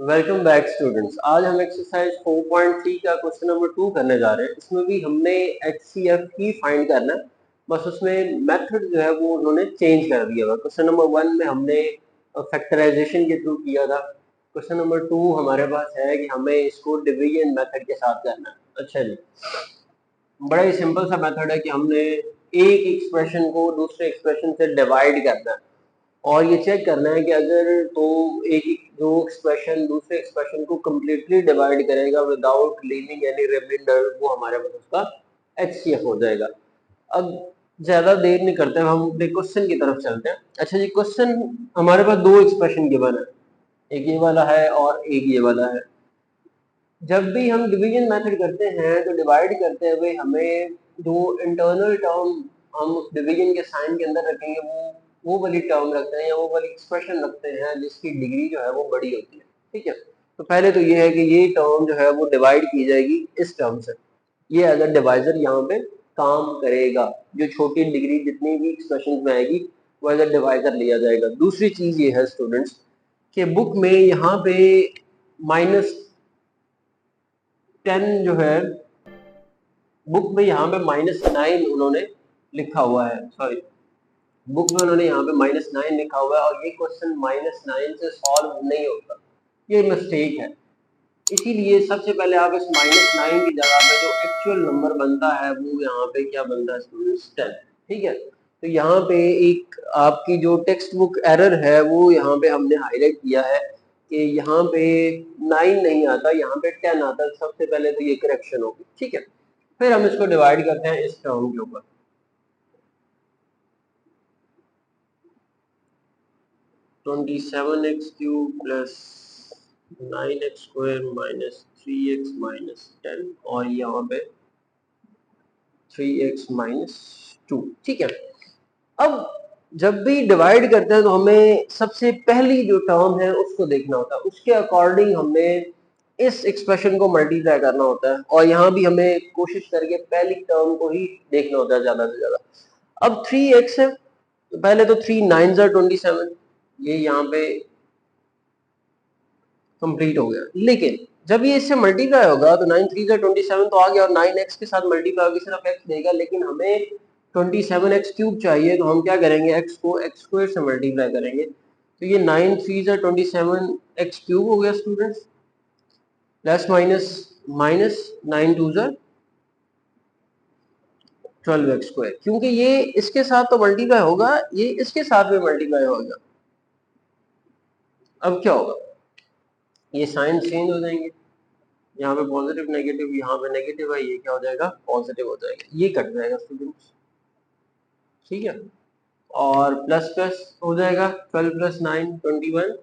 Welcome back students. आज हम exercise 4.3 का क्वेश्चन नंबर 2 करने जा रहे हैं। इसमें भी हमने HCF ही फाइंड करना है, बस उसमें मेथड जो है वो उन्होंने चेंज कर दिया हुआ। क्वेश्चन नंबर 1 में हमने फैक्टराइजेशन के थ्रू किया था। क्वेश्चन नंबर 2 हमारे पास है कि हमें इसको डिवीजन मेथड के साथ करना है। अच्छा जी, बड़ा ही सिंपल सा मेथड है कि हमने एक एक्सप्रेशन को दूसरे एक्सप्रेशन से डिवाइड करना है और ये चेक करना है कि अगर तो एक जो एक्सप्रेशन दूसरे एक्सप्रेशन को कम्प्लीटली डिवाइड करेगा विदाउट लीविंग एनी रिमाइंडर, वो हमारे पास उसका HCF हो जाएगा। अब ज्यादा देर नहीं करते, हम अपने क्वेश्चन की तरफ चलते हैं। अच्छा जी, क्वेश्चन हमारे पास दो एक्सप्रेशन गिवन है, एक ये वाला है और एक ये वाला है। जब भी हम डिवीजन मेथड करते हैं तो डिवाइड करते हुए हमें जो इंटरनल टर्म हम उस डिवीजन के साइन के अंदर रखेंगे वो वाली टर्म रखते हैं या वो वाली एक्सप्रेशन रखते हैं जिसकी डिग्री जो है वो बड़ी होती है। ठीक है, तो पहले तो ये है कि ये टर्म जो है वो डिवाइड की जाएगी इस टर्म से। ये अगर डिवाइजर यहाँ पे काम करेगा, जो छोटी डिग्री जितनी भी एक्सप्रेशन में आएगी वो एज डिवाइजर लिया जाएगा। दूसरी चीज ये है स्टूडेंट्स कि बुक में यहाँ पे -10 जो है, बुक में यहाँ पे -9 उन्होंने लिखा हुआ है। सॉरी, बुक में उन्होंने यहाँ पे -9 लिखा हुआ है और ये क्वेश्चन -9 से सॉल्व नहीं होता, ये मिस्टेक है। इसीलिए सबसे पहले आप इस -9 की जगह पे जो एक्चुअल नंबर बनता है वो यहाँ पे क्या बनता है स्टूडेंट्स, 10। ठीक है, तो यहाँ पे एक आपकी जो टेक्स्ट बुक एरर है वो यहाँ पे हमने हाईलाइट किया है कि यहाँ पे 9 नहीं आता, यहाँ पे 10 आता है। सबसे पहले तो ये करेक्शन होगी। ठीक है, फिर हम इसको डिवाइड करते हैं इस टर्म के ऊपर। 27x³ plus 9x² minus 3x minus 10 और यहाँ पे 3x माइनस 2। ठीक है, अब जब भी डिवाइड करते हैं तो हमें सबसे पहली जो टर्म है उसको देखना होता है, उसके अकॉर्डिंग हमें इस एक्सप्रेशन को मल्टीप्लाई करना होता है और यहाँ भी हमें कोशिश करके पहली टर्म को ही देखना होता है ज्यादा से ज्यादा। अब 3x है तो पहले तो 3 9 27, ये यहाँ पे कंप्लीट हो गया। लेकिन जब ये इससे मल्टीप्लाई होगा तो 9 3 27 तो आ गया और 9x के साथ मल्टीप्लाई होगी, सिर्फ x देगा। लेकिन हमें 27x³ चाहिए, तो हम क्या करेंगे, x को x² से मल्टीप्लाई करेंगे। तो ये 9 3 27x³ हो गया students, plus minus minus 9 2 12x², क्योंकि ये इसके साथ तो मल्टीप्लाई होगा, ये इसके साथ भी मल्टीप्लाई होगा। अब क्या होगा, ये साइन चेंज हो जाएंगे, यहाँ पे पॉजिटिव नेगेटिव, यहाँ पे नेगेटिव है, ये क्या हो जाएगा, पॉजिटिव हो जाएगा, ये कट जाएगा स्टूडेंट्स। ठीक है, और प्लस प्लस हो जाएगा, 12 प्लस 9 21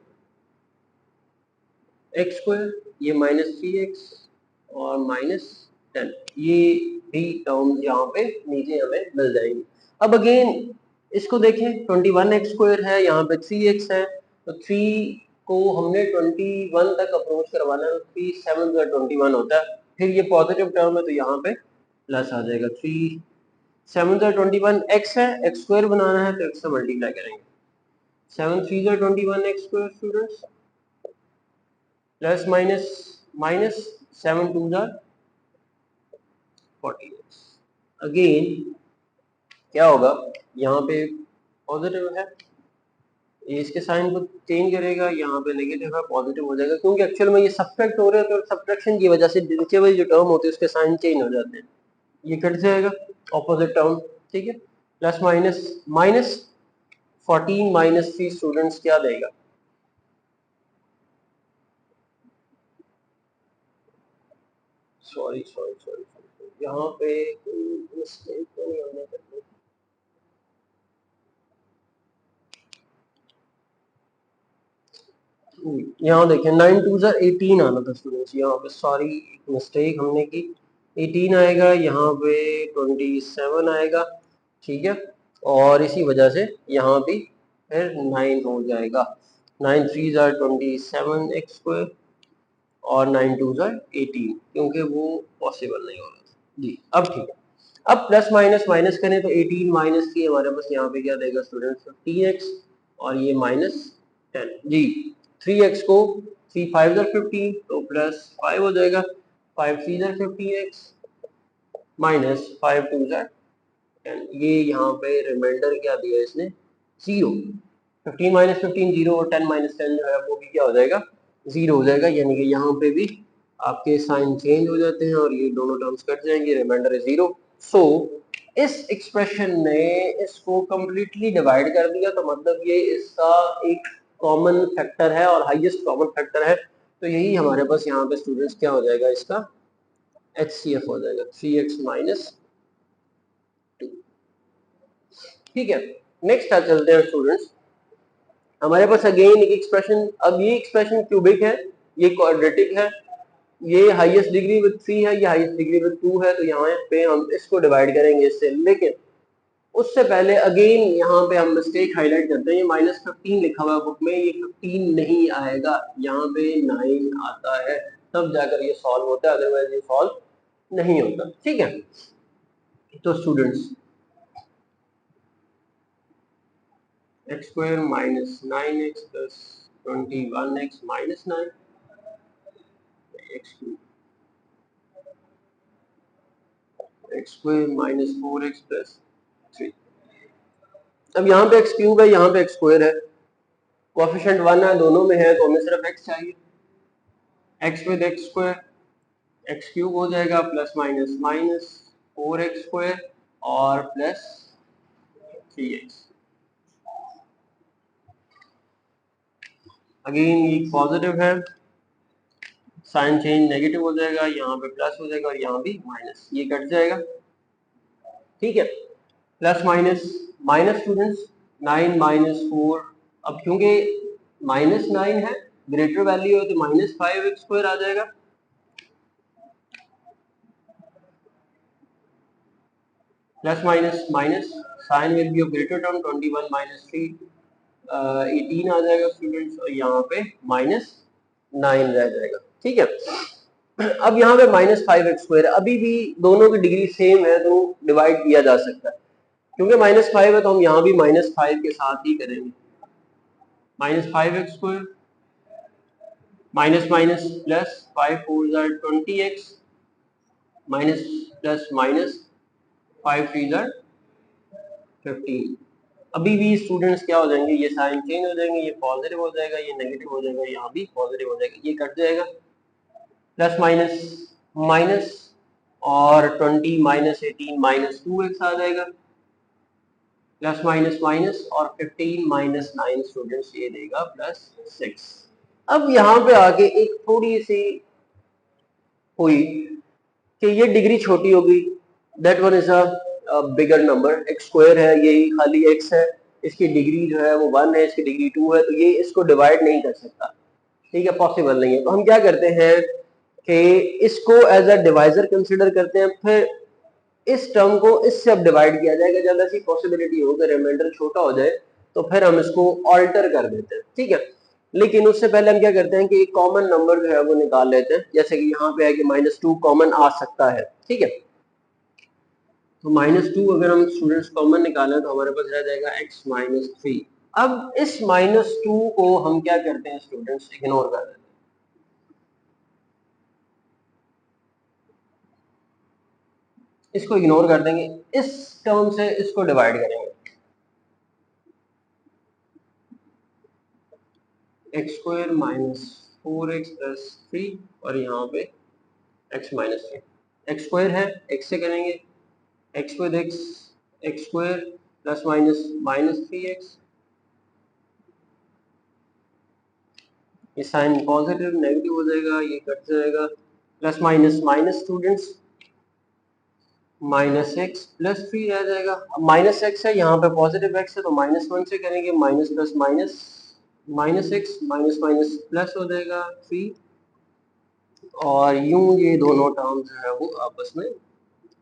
x², ये -3x और -10, ये भी टर्म्स यहाँ पे नीचे हमें मिल जाएंगी। अब अगेन इसको देखें, 21x² है, यहाँ पे 3x है, तो 3 को हमने 21 तक अप्रोच करवाना है, 3 7 21 होता है। फिर ये पॉजिटिव टर्म है तो यहाँ पे प्लस आ जाएगा, 3 7 21, x है, x² बनाना है तो x से मल्टीप्लाई करेंगे। 7 3 21 x² students, plus minus minus 7 2 40। Again क्या होगा, यहाँ पे पॉजिटिव है, ये इसके साइन को चेंज करेगा, यहाँ पे नेगेटिव है, पॉजिटिव हो जाएगा, क्योंकि एक्चुअल में ये सब्ट्रैक्ट हो रहे हैं तो सब्ट्रैक्शन की वजह से नीचे वाली जो टर्म होती है उसके साइन चेंज हो जाते हैं, ये कट जाएगा ऑपोजिट टर्म। ठीक है, plus minus minus 14 minus 3 students क्या देगा, सॉरी सॉरी सॉरी यहाँ पे मिस्टेक तो नहीं होने चाहिए। यहाँ देखिए 9 2 18 आना था स्टूडेंट्स, यहाँ पे सॉरी मिस्टेक हमने की, 18 आएगा, यहाँ पे 27 आएगा। ठीक है, और इसी वजह से यहाँ भी फिर 9 हो जाएगा, 9 3 27x² और 9 2 18, क्योंकि वो पॉसिबल नहीं हो रहा था जी। अब ठीक है, अब प्लस माइनस माइनस करें तो 18 माइनस 3 हमारे पास यहाँ पे क्या देगा स्टूडेंट्स, 15x और ये -10 जी। 3x को थ्री फाइव जर 15 तो प्लस 5 हो जाएगा, 5 थ्री जर 15x माइनस 5 टू जर 10। ये यहाँ पे रिमाइंडर क्या दिया है इसने, 0। 15 माइनस 15 0 और 10 माइनस 10 जो है वो भी क्या हो जाएगा, 0 हो जाएगा। यानी कि यहाँ पे भी आपके साइन चेंज हो जाते हैं और ये दोनों टर्म्स कट जाएंगे, रिमाइंडर है 0। सो इस एक्सप्रेशन ने इसको कंप्लीटली डिवाइड कर दिया, तो मतलब ये इसका एक कॉमन फैक्टर है और हाईएस्ट कॉमन फैक्टर है। तो यही हमारे पास यहाँ पे स्टूडेंट्स क्या हो जाएगा, इसका HCF हो जाएगा 3x माइनस 2। ठीक है, नेक्स्ट आ चलते हैं स्टूडेंट्स, हमारे पास अगेन एक एक्सप्रेशन। अब ये एक्सप्रेशन क्यूबिक है, ये क्वाड्रेटिक है, ये हाईएस्ट डिग्री विद 3 है, ये हाईएस्ट डिग्री विद 2 है। तो यहाँ पे हम इसको डिवाइड करेंगे इससे, लेकिन उससे पहले अगेन यहाँ पे हम मिस्टेक हाईलाइट करते हैं। ये -15 लिखा हुआ है बुक में, ये 15 नहीं आएगा, यहाँ पे 9 आता है, तब जाकर ये सॉल्व होता है, अदरवाइज ये सॉल्व नहीं होता। ठीक है, तो students x square minus 9x plus 21x minus 9 x cube, x square minus 4x plus 3। अब यहाँ पे x क्यूब है, यहाँ पे x स्क्वायर है, कोएफिशिएंट 1 है, दोनों में है, तो हमें सिर्फ x चाहिए। x with x square x cube हो जाएगा plus minus minus 4x square और प्लस 3x। अगेन ये पॉजिटिव है, साइन चेंज नेगेटिव हो जाएगा, यहाँ पे प्लस हो जाएगा और यहाँ भी माइनस, ये कट जाएगा। ठीक है, plus minus minus students 9 minus 4, अब क्योंकि -9 है, ग्रेटर वैल्यू है, तो -5x स्क्वायर आ जाएगा। Plus minus minus, sign will be of greater term, 21 minus 3 18 आ जाएगा स्टूडेंट्स, और यहाँ पे -9 रह जाएगा। ठीक है, अब यहाँ पे -5x स्क्वायर, अभी भी दोनों की डिग्री सेम है तो डिवाइड किया जा सकता है। क्योंकि -5 है तो हम यहाँ भी -5 के साथ ही करेंगे, -5x square minus minus plus 5 4 jar 20x minus plus minus 5 3 jar 15। अभी भी स्टूडेंट्स क्या हो जाएंगे, ये साइन चेंज हो जाएंगे, ये पॉजिटिव हो जाएगा, ये नेगेटिव हो जाएगा, यहाँ भी पॉजिटिव हो जाएगा, ये कट जाएगा, प्लस माइनस माइनस और 20 माइनस 18 माइनस 2x आ जाएगा, प्लस माइनस माइनस और 15 माइनस 9 स्टूडेंट्स ये देगा प्लस 6। अब यहाँ पे आके एक थोड़ी सी हुई कि ये डिग्री छोटी होगी, that one is a bigger number, x square है, यही खाली x है, इसकी डिग्री जो है वो 1 है, इसकी डिग्री 2 है, तो ये इसको डिवाइड नहीं कर सकता। ठीक है, पॉसिबल नहीं है। तो हम क्या करते हैं कि इसको एज अ डिवाइजर कंसिडर करते हैं, फिर इस टर्म को इससे अब डिवाइड किया जाएगा, जब ऐसी पॉसिबिलिटी हो कि रिमाइंडर छोटा हो जाए तो फिर हम इसको ऑल्टर कर देते हैं। ठीक है, लेकिन उससे पहले हम क्या करते हैं कि एक कॉमन नंबर जो है वो निकाल लेते हैं, जैसे कि यहाँ पे है कि -2 कॉमन आ सकता है। ठीक है, तो -2 अगर हम स्टूडेंट्स कॉमन निकालें तो हमारे पास रह जाएगा x माइनस 3। अब इस -2 को हम क्या करते हैं स्टूडेंट्स, इग्नोर कर देते हैं, इसको इग्नोर कर देंगे, इस टर्म से इसको डिवाइड करेंगे, x square minus 4x plus 3 और यहाँ पे x माइनस 3, एक्स स्क्वायर है, x से करेंगे, x with x x square plus minus minus 3x, ये साइन पॉजिटिव नेगेटिव हो जाएगा, ये कट जाएगा, plus minus minus students -x plus 3 रह जाएगा। अब -x है, यहाँ पे पॉजिटिव x है, तो -1 से करेंगे, minus plus minus -x minus minus plus हो जाएगा 3, और यूं ये दोनों टर्म जो है वो आपस में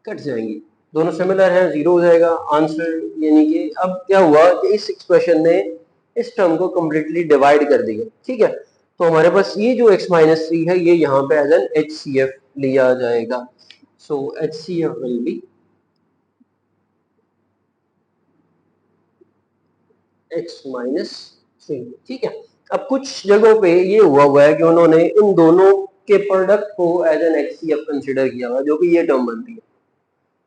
कट जाएंगी, दोनों सिमिलर हैं, 0 हो जाएगा आंसर। यानी कि अब क्या हुआ कि इस एक्सप्रेशन ने इस टर्म को कम्प्लीटली डिवाइड कर दिया। ठीक है, तो हमारे पास ये जो x माइनस 3 है, ये यहाँ पे एज एन HCF लिया जाएगा। सो HCF will be x minus 3। ठीक है, अब कुछ जगहों पे ये हुआ है कि उन्होंने इन दोनों के प्रोडक्ट को एज एन एचसीएफ कंसिडर किया हुआ, जो कि ये टर्म बनती है।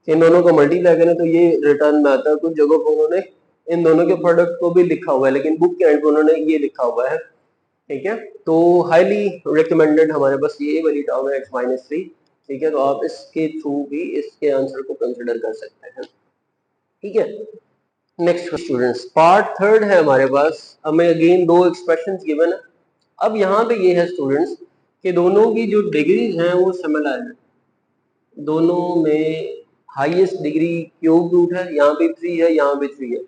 इन दोनों को मल्टीप्लाई करें तो ये रिटर्न में आता है। कुछ जगहों पर उन्होंने इन दोनों के प्रोडक्ट को भी लिखा हुआ है, लेकिन बुक के एंड पे उन्होंने ये लिखा हुआ है। ठीक है, तो हाईली रिकमेंडेड हमारे पास ये वाली टर्म है एक्स माइनस थ्री। ठीक है, तो आप इसके थ्रू भी इसके आंसर को कंसिडर कर सकते हैं। ठीक है, नेक्स्ट स्टूडेंट्स, पार्ट थर्ड है हमारे पास। हमें अगेन दो एक्सप्रेशंस गिवन है। अब यहाँ पे ये है स्टूडेंट्स कि दोनों की जो डिग्रीज हैं वो सिमिलर है। दोनों में हाईएस्ट डिग्री क्यूब रूट है, यहाँ पे 3 है, यहाँ पे 3 है,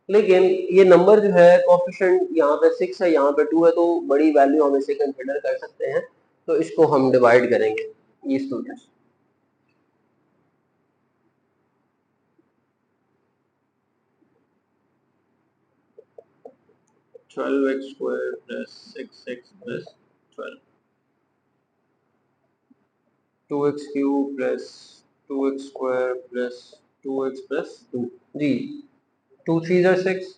लेकिन ये नंबर जो है कोफिशिएंट यहाँ पे 6 है, यहाँ पे 2 है, तो बड़ी वैल्यू हम इसे कंसिडर कर सकते हैं। तो इसको हम डिवाइड करेंगे ये students. Twelve x square plus 6x plus 12, 2x cube plus 2x square plus 2x plus 2 जी। 2 3 6,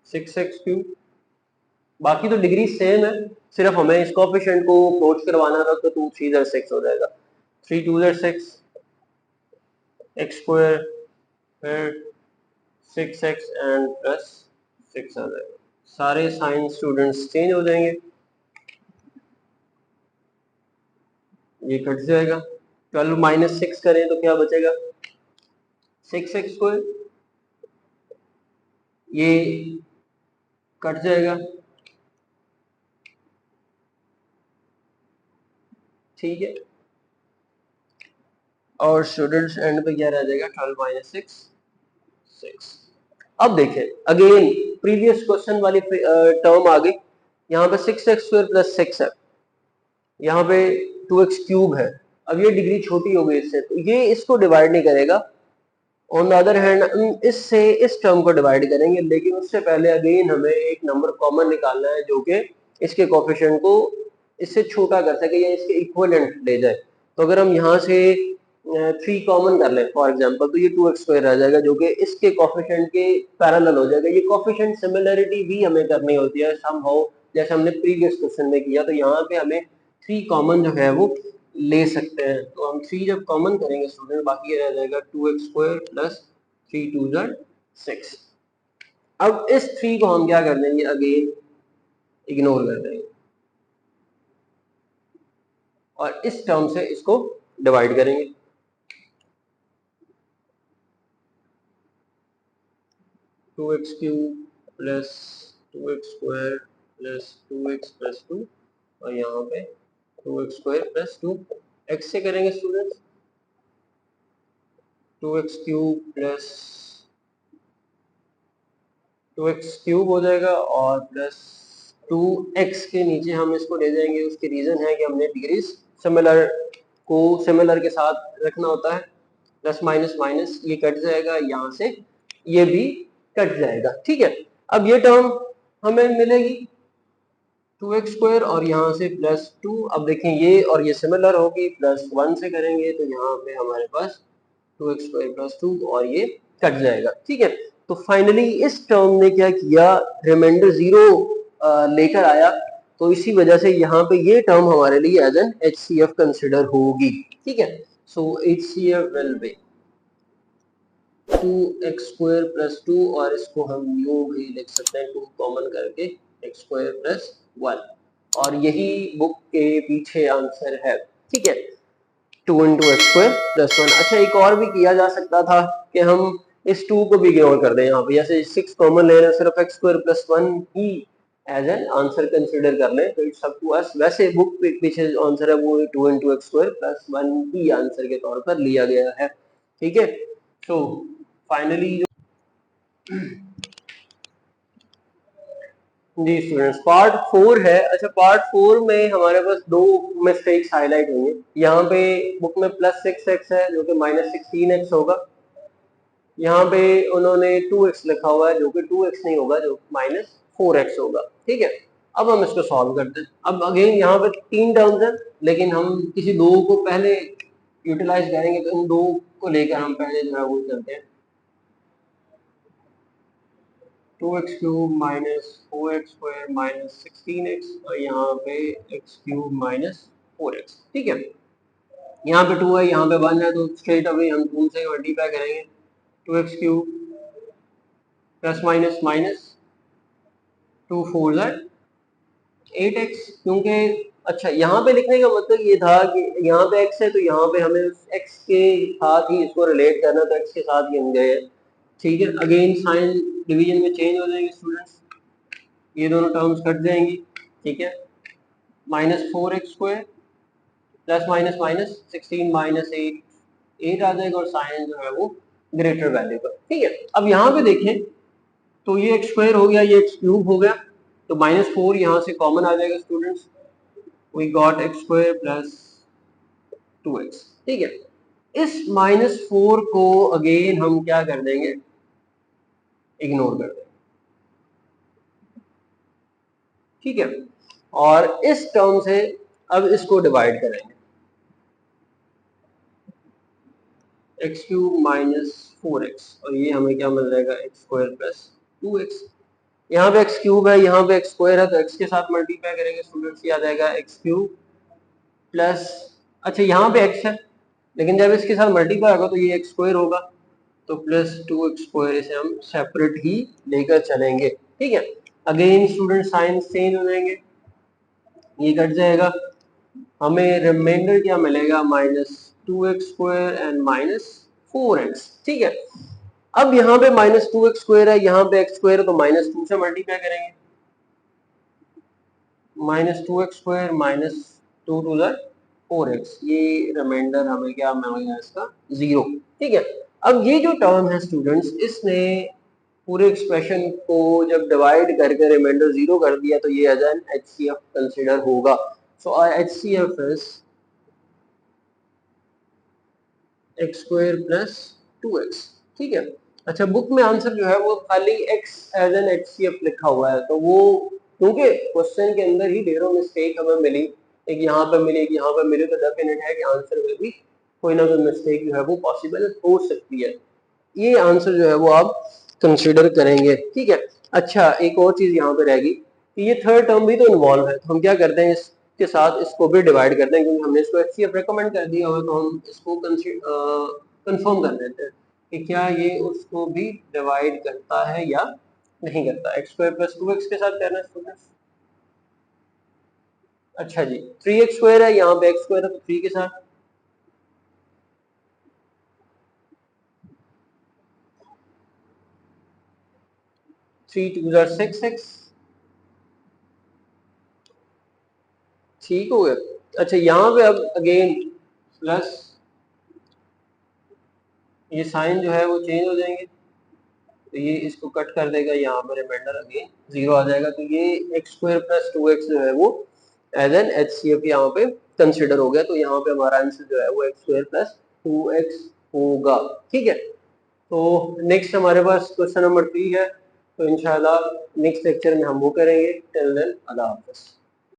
6x क्यूब। बाकी तो डिग्री सेम है, सिर्फ हमें इस कोएफिशिएंट को अप्रोच करवाना था, तो 2 3 6 हो जाएगा। 3 2 6, एक्स स्क्वायर फिर 6x एंड प्लस 6 आ जाएगा। सारे साइन स्टूडेंट्स चेंज हो जाएंगे, ये कट जाएगा। 12 माइनस 6 करें तो क्या बचेगा, 6x स्क्वायर, ये कट जाएगा। ठीक है, और स्टूडेंट्स एंड पे क्या रह जाएगा, 12 माइनस 6 6। अब देखें अगेन प्रीवियस क्वेश्चन वाली टर्म आ गई। यहाँ पे 6x स्क्वायर प्लस 6 है, यहाँ पे 2x क्यूब है। अब ये डिग्री छोटी हो गई इससे, तो ये इसको डिवाइड नहीं करेगा। ऑन द अदर हैंड इससे इस टर्म को डिवाइड करेंगे, लेकिन उससे पहले अगेन हमें एक नंबर कॉमन निकालना है जो कि इसके कोफिशिएंट को इससे छोटा कर सके या इसके इक्विवेलेंट ले जाए। तो अगर हम यहाँ से 3 कॉमन कर लें फॉर एग्जांपल, तो ये 2x स्क्वायर रह जाएगा जो कि इसके कोफिशिएंट के पैरेलल हो जाएगा। ये कोफिशिएंट सिमिलरिटी भी हमें करनी होती है समहाउ, जैसे हमने प्रीवियस क्वेश्चन में किया। तो यहाँ पे हमें 3 कॉमन जो है वो ले सकते हैं। तो हम 3 जब कॉमन करेंगे स्टूडेंट, बाकी ये रह जाएगा 2x स्क्वायर प्लस 3 2 6। अब इस 3 को हम क्या कर देंगे, अगेन इग्नोर कर देंगे और इस टर्म से इसको डिवाइड करेंगे। 2x cube plus 2x square plus 2x plus 2, और यहाँ पे 2x स्क्वायर प्लस 2 x से करेंगे students, 2x cube plus 2x cube हो जाएगा और प्लस 2x के नीचे हम इसको ले जाएंगे। उसकी रीजन है कि हमने डिग्रीज सिमिलर को सिमिलर के साथ रखना होता है। प्लस माइनस माइनस ये कट जाएगा, यहाँ से ये भी कट जाएगा। ठीक है, अब ये टर्म हमें मिलेगी 2x स्क्वायर और यहाँ से प्लस 2। अब देखें ये और ये सिमिलर होगी, प्लस 1 से करेंगे तो यहाँ पे हमारे पास 2x स्क्वायर प्लस 2 और ये कट जाएगा। ठीक है, तो फाइनली इस टर्म ने क्या किया, रिमाइंडर 0 लेकर आया। तो इसी वजह से यहाँ पे ये टर्म हमारे लिए एज एन HCF कंसिडर होगी। ठीक है, सो HCF will be 2x square plus 2, और इसको हम यूं भी लिख सकते हैं 2 कॉमन करके x स्क्वायर प्लस 1, और यही बुक के पीछे आंसर है। ठीक है, 2 इंटू एक्स स्क्वायर प्लस 1। अच्छा, एक और भी किया जा सकता था कि हम इस 2 को भी इग्नोर कर दें। यहाँ पे जैसे 6 कॉमन ले रहे हैं, सिर्फ एक्स स्क्वायर प्लस 1 ही एज एन आंसर कंसिडर कर लें, तो इट्स अप टू अस। वैसे बुक पे पीछे जो आंसर है वो 2 इंटू एक्स स्क्वायर प्लस 1 ही आंसर के तौर पर लिया गया है। ठीक है, तो फाइनली जी स्टूडेंट्स, पार्ट 4 है। अच्छा, पार्ट 4 में हमारे पास 2 मिस्टेक्स हाईलाइट होंगे। यहाँ पे बुक में प्लस 6x है जो कि माइनस 16x होगा। यहाँ पे उन्होंने 2x लिखा हुआ है जो कि 2x नहीं होगा, जो माइनस 4x होगा। ठीक है, अब हम इसको सॉल्व करते हैं। अब अगेन यहाँ पे 3 टर्म्स हैं, लेकिन हम किसी 2 को पहले यूटिलाइज करेंगे, तो इन 2 को लेकर हम पहले जो है वो चलते हैं। 2x³ minus 4x² minus 16x और यहाँ पे x³ माइनस 4x। ठीक है, यहाँ पे 2 है, यहाँ पे 1 है, तो स्ट्रेट अवे हम 2 से मल्टीप्लाई करेंगे। 2x³ plus minus minus 2 4 8x, क्योंकि अच्छा यहाँ पे लिखने का मतलब ये था कि यहाँ पे x है तो यहाँ पे हमें उस x के साथ ही इसको रिलेट करना, तो x के साथ ही हम गए। ठीक है, अगेन साइन डिवीजन में चेंज हो जाएंगे स्टूडेंट्स, ये दोनों टर्म्स कट जाएंगी। ठीक है, -4x² plus minus minus 16 minus 8 आ जाएगा और साइन जो है वो ग्रेटर वैल्यू का। ठीक है, अब यहाँ पे देखें तो ये x² हो गया, ये x³ हो गया, तो -4 यहाँ से कॉमन आ जाएगा students, we got x² plus 2x। ठीक है, इस -4 को अगेन हम क्या कर देंगे, इग्नोर कर देंगे। ठीक है, और इस टर्म से अब इसको डिवाइड करेंगे, x³ माइनस 4x और ये हमें क्या मिल जाएगा, x² प्लस 2x। यहाँ पे x³ है, यहाँ पे x² है, तो x के साथ मल्टीप्लाई करेंगे स्टूडेंट्स, ये आ जाएगा x³ प्लस, अच्छा यहाँ पे x है लेकिन जब इसके साथ मल्टीप्लाई होगा तो ये x² होगा, तो प्लस 2x², इसे हम सेपरेट ही लेकर चलेंगे। ठीक है, अगेन स्टूडेंट साइन चेंज हो जाएंगे, ये कट जाएगा, हमें रिमाइंडर क्या मिलेगा, -2x² एंड -4x। ठीक है, अब यहाँ पे -2x² है, यहाँ पे x² है, तो -2 से मल्टीप्लाई करेंगे, -2x² minus 2 to the 4x, ये रिमाइंडर हमें क्या मिलेगा, इसका 0। ठीक है, अब ये जो टर्म है स्टूडेंट्स, इसने पूरे एक्सप्रेशन को जब डिवाइड करके रिमाइंडर 0 कर दिया, तो ये एज एन HCF कंसीडर होगा। सो HCF is x² plus 2x। ठीक है, अच्छा बुक में आंसर जो है वो खाली x एज एन HCF लिखा हुआ है, तो वो क्योंकि क्वेश्चन के अंदर ही ढेरों मिस्टेक हमें मिली, एक यहाँ पे मिली, एक यहाँ पे मिली, तो डेफिनेट है कि आंसर में भी कोई ना कोई मिस्टेक जो है वो पॉसिबल हो सकती है। ये आंसर जो है वो आप कंसीडर करेंगे। ठीक है, अच्छा एक और चीज यहाँ पे रहेगी कि ये थर्ड टर्म भी तो इन्वॉल्व है, तो हम क्या करते हैं, इसके साथ इसको भी डिवाइड करते हैं, क्योंकि हमने इसको HCF रिकमेंड कर दिया हुआ, तो हम इसको कंफर्म कर देते हैं कि क्या ये उसको भी डिवाइड करता है या नहीं करता। x² प्लस 2x के साथ करना है स्टूडेंट्स। अच्छा जी, 3x² है, यहाँ पे x² है, तो 3 के साथ, 3 2 जार 6x, ठीक हो गया। अच्छा यहाँ पे अब अगेन प्लस, ये साइन जो है वो चेंज हो जाएंगे, तो ये इसको कट कर देगा, यहाँ पर रिमाइंडर अगेन 0 आ जाएगा, तो ये x² प्लस 2x जो है वो एज एन HCF यहाँ पे कंसिडर हो गया, तो यहाँ पे हमारा आंसर जो है वो x² प्लस 2x होगा। ठीक है, तो नेक्स्ट हमारे पास क्वेश्चन नंबर 3 है, तो इंशाल्लाह नेक्स्ट लेक्चर में हम वो करेंगे। टिल देन अल्लाह हाफ़िज़।